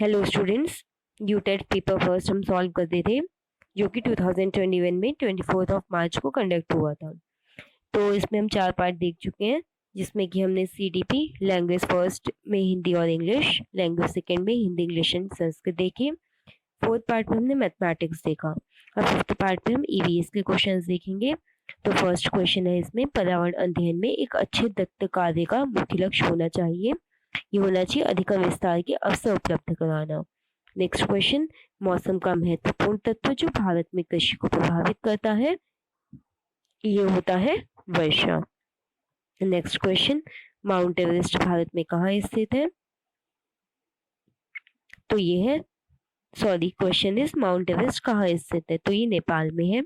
Hello students, UTET paper first हम solve करते थे जो कि 2021 में 24 मार्च को कंडक्ट हुआ था। तो इसमें हम 4 पार्ट देख चुके हैं, जिसमें कि हमने सीडीपी, लैंग्वेज फर्स्ट में हिंदी और इंग्लिश, लैंग्वेज सेकेंड में हिंदी, इंग्लिश एंड संस्कृत देखे। फोर्थ पार्ट में हमने मैथमेटिक्स देखा और फिफ्थ पार्ट में हम ईवीएस के क्वेश्चंस देखेंगे। तो फर्स्ट क्वेश्चन है इसमें, पर्यावरण अध्ययन में एक अच्छे दत्त कार्य का मुख्य लक्ष्य होना चाहिए। ये होना चाहिए अधिक विस्तार के अवसर उपलब्ध कराना। नेक्स्ट क्वेश्चन, मौसम का महत्वपूर्ण तत्व जो भारत में कृषि को प्रभावित करता है, ये होता है वर्षा। नेक्स्ट क्वेश्चन, माउंट एवरेस्ट भारत में कहाँ स्थित है? तो ये है, क्वेश्चन इज माउंट एवरेस्ट कहाँ स्थित है? तो ये नेपाल में है।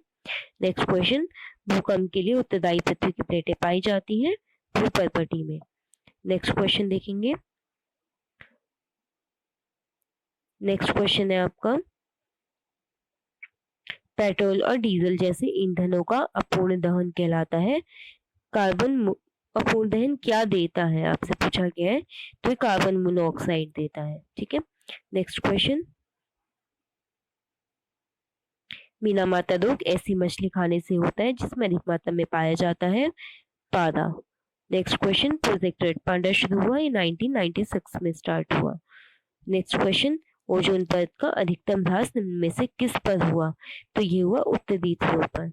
नेक्स्ट क्वेश्चन, भूकंप के लिए उत्तरदायी पृथ्वी की प्लेटें पाई जाती हैं भूपर्पटी में। नेक्स्ट क्वेश्चन देखेंगे। नेक्स्ट क्वेश्चन है आपका, पेट्रोल और डीजल जैसे ईंधनों का अपूर्ण दहन कहलाता है। कार्बन अपूर्ण दहन क्या देता है, आपसे पूछा गया है। तो ये कार्बन मोनोऑक्साइड देता है। ठीक है। नेक्स्ट क्वेश्चन, मीना माता रोग ऐसी मछली खाने से होता है जिसमें अधिक मात्रा में पाया जाता है पारा। Next question, project red panda शुरू हुआ, ये 1996 में स्टार्ट हुआ। नेक्स्ट क्वेश्चन, ओजोन परत का अधिकतम ह्रास निम्न में से किस पर हुआ? तो ये हुआ उत्तरी ध्रुव पर।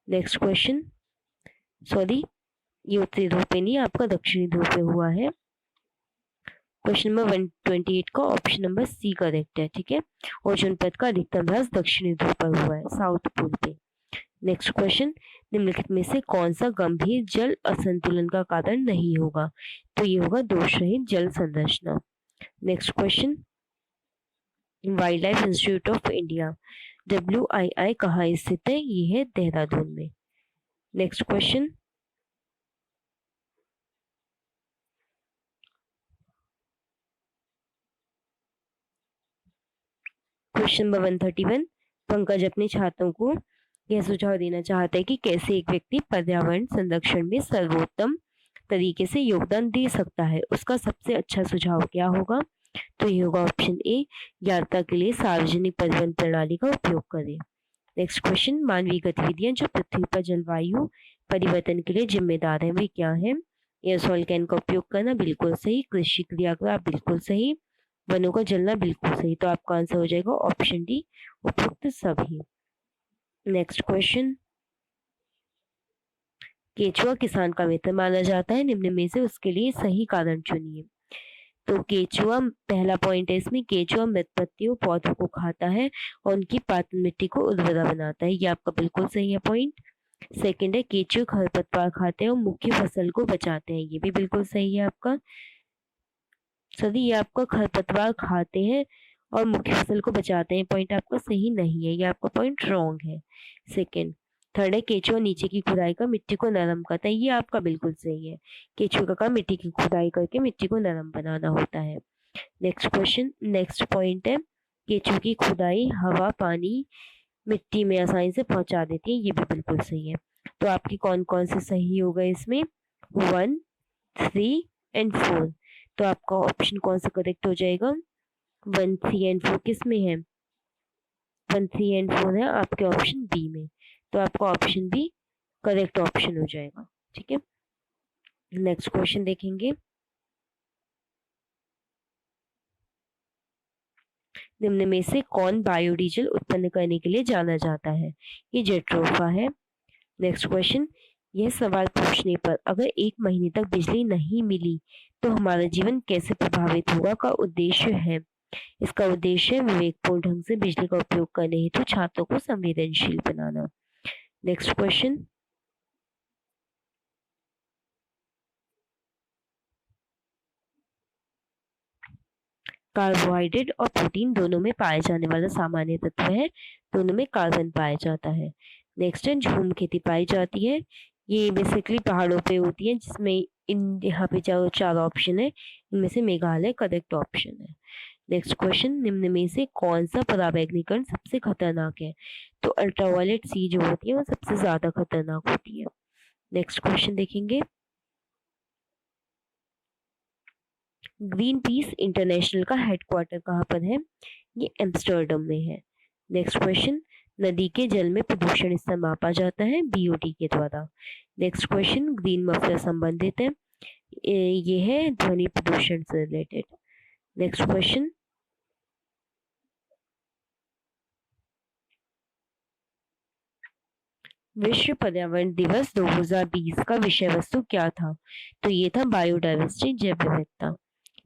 नेक्स्ट क्वेश्चन, ये उत्तरी ध्रुव पे नहीं, आपका दक्षिणी ध्रुव पे हुआ है। क्वेश्चन नंबर 128 का ऑप्शन नंबर सी करेक्ट है। ठीक है, ओजोन परत का अधिकतम ह्रास दक्षिणी ध्रुव पर हुआ है, साउथ पोल पे। नेक्स्ट क्वेश्चन, निम्नलिखित में से कौन सा गंभीर जल असंतुलन का कारण नहीं होगा? तो ये होगा दोष रहित जल संरचना। Next question, wild life institute of India WII कहाँ स्थित है? ये है देहरादून में। Next question, question number 131, Pankaj अपने छात्रों को यह सुझाव देना चाहता है कि कैसे एक व्यक्ति पर्यावरण संरक्षण में सर्वोत्तम तरीके से योगदान दे सकता है। उसका सबसे अच्छा सुझाव क्या होगा? तो ये होगा ऑप्शन ए, यात्रा के लिए सार्वजनिक परिवहन प्रणाली का उपयोग करें। नेक्स्ट क्वेश्चन, मानवीय गतिविधियां जो पृथ्वी पर जलवायु परिवर्तन के लिए जिम्मेदार है वे क्या है? एयरसॉल कैन का उपयोग करना बिल्कुल सही, कृषि क्रियाकलाप बिल्कुल सही, वनों का जलना बिल्कुल सही। तो आपका आंसर हो जाएगा ऑप्शन डी, उपयुक्त सभी। नेक्स्ट क्वेश्चन, केचुआ किसान का मित्र माना जाता है, निम्न में से उसके लिए सही कारण चुनिए। तो केचुआ, पहला पॉइंट है इसमें, केचुआ मृत पत्तियों पौधों को खाता है और उनकी पातन मिट्टी को उर्वरा बनाता है, ये आपका बिल्कुल सही है पॉइंट। सेकंड है, केचुआ खरपतवार खाते हैं और मुख्य फसल को बचाते हैं, ये भी बिल्कुल सही है आपका। ये आपका खरपतवार खाते हैं और मुख्य फसल को बचाते हैं, पॉइंट आपका सही नहीं है, ये आपका पॉइंट रॉन्ग है। सेकंड, थर्ड है, केचुआ नीचे की खुदाई का मिट्टी को नरम करता है, ये आपका बिल्कुल सही है। केचुआ का काम मिट्टी की खुदाई करके मिट्टी को नरम बनाना होता है। नेक्स्ट क्वेश्चन, नेक्स्ट पॉइंट है, केचुआ की खुदाई हवा पानी मिट्टी में आसानी से पहुंचा देती है, ये भी बिल्कुल सही है। तो आपकी कौन कौन से सही होगा इसमें? 1, 3 एंड 4। तो आपका ऑप्शन कौन सा करेक्ट हो जाएगा? 1, 3 एंड 4 किस में है? 1, 3 एंड 4 है आपके ऑप्शन बी में। तो आपका ऑप्शन बी करेक्ट ऑप्शन हो जाएगा। ठीक है, नेक्स्ट क्वेश्चन देखेंगे। निम्न में से कौन बायोडीजल उत्पन्न करने के लिए जाना जाता है? ये जेट्रोफा है। नेक्स्ट क्वेश्चन, यह सवाल पूछने पर अगर 1 महीने तक बिजली नहीं मिली तो हमारा जीवन कैसे प्रभावित होगा का उद्देश्य है। इसका उद्देश्य है विवेकपूर्ण ढंग से बिजली का उपयोग करने हेतु छात्रों को संवेदनशील बनाना। नेक्स्ट क्वेश्चन, कार्बोहाइड्रेट और प्रोटीन दोनों में पाया जाने वाला सामान्य तत्व है, दोनों में कार्बन पाया जाता है। नेक्स्ट है, झूम खेती पाई जाती है, ये बेसिकली पहाड़ों पे होती है, जिसमें यहाँ पे जो 4 ऑप्शन है इनमें से मेघालय करेक्ट ऑप्शन है। नेक्स्ट क्वेश्चन, निम्न में से कौन सा पराबैंगनीकरण सबसे खतरनाक है? तो अल्ट्रावायलेट सी जो होती है वो सबसे ज्यादा खतरनाक होती है। नेक्स्ट क्वेश्चन देखेंगे। ग्रीन पीस इंटरनेशनल का हेडक्वार्टर कहाँ पर है? ये एम्स्टर्डम में है। नेक्स्ट क्वेश्चन, नदी के जल में प्रदूषण स्तर मापा जाता है BOD के द्वारा। नेक्स्ट क्वेश्चन, ग्रीन मफलर संबंधित है, ये है ध्वनि प्रदूषण से रिलेटेड। नेक्स्ट क्वेश्चन, विश्व पर्यावरण दिवस 2020 का विषय वस्तु क्या था? तो ये था बायोडाइवर्सिटी, जैव विविधता।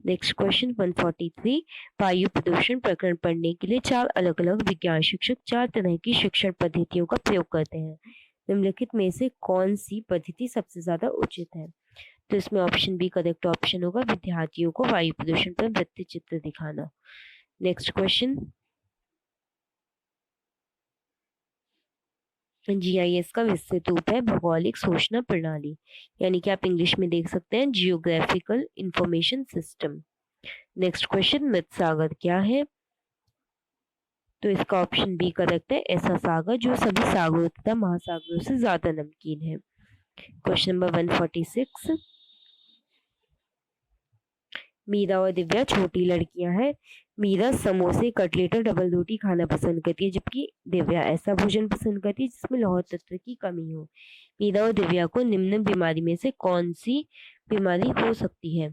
नेक्स्ट क्वेश्चन 143, वायु प्रदूषण प्रकरण पढ़ने के लिए 4 अलग अलग विज्ञान शिक्षक 4 तरह की शिक्षण पद्धतियों का प्रयोग करते हैं। निम्नलिखित में से कौन सी पद्धति सबसे ज्यादा उचित है? तो इसमें ऑप्शन बी करेक्ट ऑप्शन होगा, विद्यार्थियों को वायु प्रदूषण पर वृत्त चित्र दिखाना। नेक्स्ट क्वेश्चन, GIS का विस्तृत रूप है भौगोलिक सूचना प्रणाली, यानी कि आप इंग्लिश में देख सकते हैं geographical information system. Next question, मृत सागर क्या है? तो इसका ऑप्शन बी करेक्ट है, ऐसा सागर जो सभी सागरों तथा महासागरों से ज्यादा नमकीन है। क्वेश्चन नंबर 146, मीरा और दिव्या छोटी लड़कियां हैं। मीरा समोसे, कटलेट और डबल रोटी खाना पसंद करती है, जबकि दिव्या ऐसा भोजन पसंद करती है जिसमें लौह तत्व की कमी हो। मीरा और दिव्या को निम्न बीमारी में से कौन सी बीमारी हो सकती है?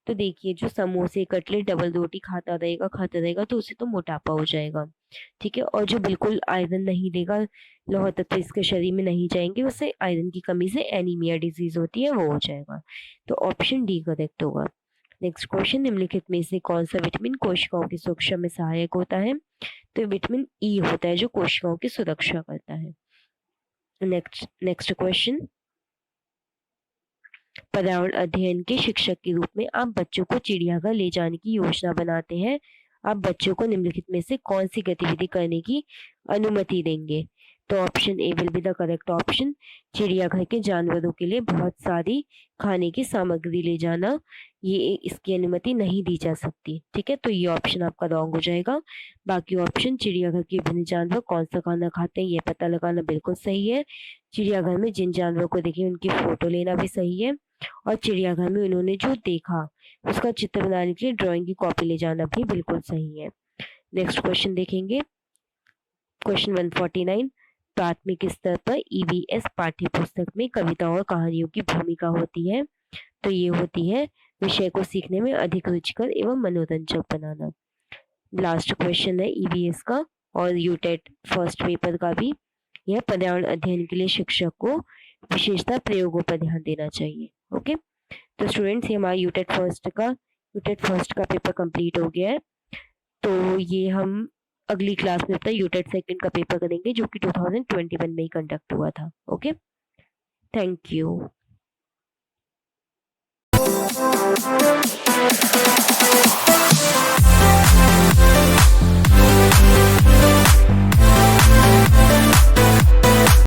तो देखिए, जो समोसे, कटलेट, डबल रोटी खाता रहेगा तो उसे तो मोटापा हो जाएगा, ठीक है। और जो बिल्कुल आयरन नहीं लेगा, लौह तत्व इसके शरीर में नहीं जाएंगे, उसे आयरन की कमी से एनीमिया डिजीज होती है, वो हो जाएगा। तो ऑप्शन डी करेक्ट होगा। नेक्स्ट क्वेश्चन, निम्नलिखित में से कौन सा विटामिन कोशिकाओं की सुरक्षा में सहायक होता है? तो विटामिन ई होता है जो कोशिकाओं की सुरक्षा करता है। नेक्स्ट क्वेश्चन, पर्यावरण अध्ययन के शिक्षक के रूप में आप बच्चों को चिड़ियाघर ले जाने की योजना बनाते हैं। आप बच्चों को निम्नलिखित में से कौन सी गतिविधि करने की अनुमति देंगे? तो option A will be the correct option, चिड़ियाघर के जानवरों के लिए बहुत सारी खाने की सामग्री ले जाना, ये इसकी अनुमति नहीं दी जा सकती, ठीक है। तो ये ऑप्शन आपका रॉन्ग हो जाएगा। बाकी ऑप्शन, चिड़ियाघर के विभिन्न जानवर कौन सा खाना खाते हैं ये पता लगाना बिल्कुल सही है। चिड़ियाघर में जिन जानवरों को देखे उनकी फोटो लेना भी सही है। और चिड़ियाघर में उन्होंने जो देखा उसका चित्र बनाने के लिए ड्राइंग की कॉपी ले जाना भी बिल्कुल सही है। नेक्स्ट क्वेश्चन देखेंगे, क्वेश्चन 149, प्राथमिक स्तर पर EVS पाठ्य पुस्तक में कविताओं और कहानियों की भूमिका होती है। तो ये होती है विषय को सीखने में अधिक रुचिकर एवं मनोरंजक बनाना। लास्ट क्वेश्चन है EVS का और यूटेट फर्स्ट पेपर का भी। यह पर्यावरण अध्ययन के लिए शिक्षक को विशेषता प्रयोगों पर ध्यान देना चाहिए। ओके, तो स्टूडेंट्स, ये हमारा यूटेट फर्स्ट का पेपर कंप्लीट हो गया है। तो ये हम अगली क्लास में अपना यूटेट सेकंड का पेपर करेंगे जो कि 2021 में ही कंडक्ट हुआ था। Okay, thank you.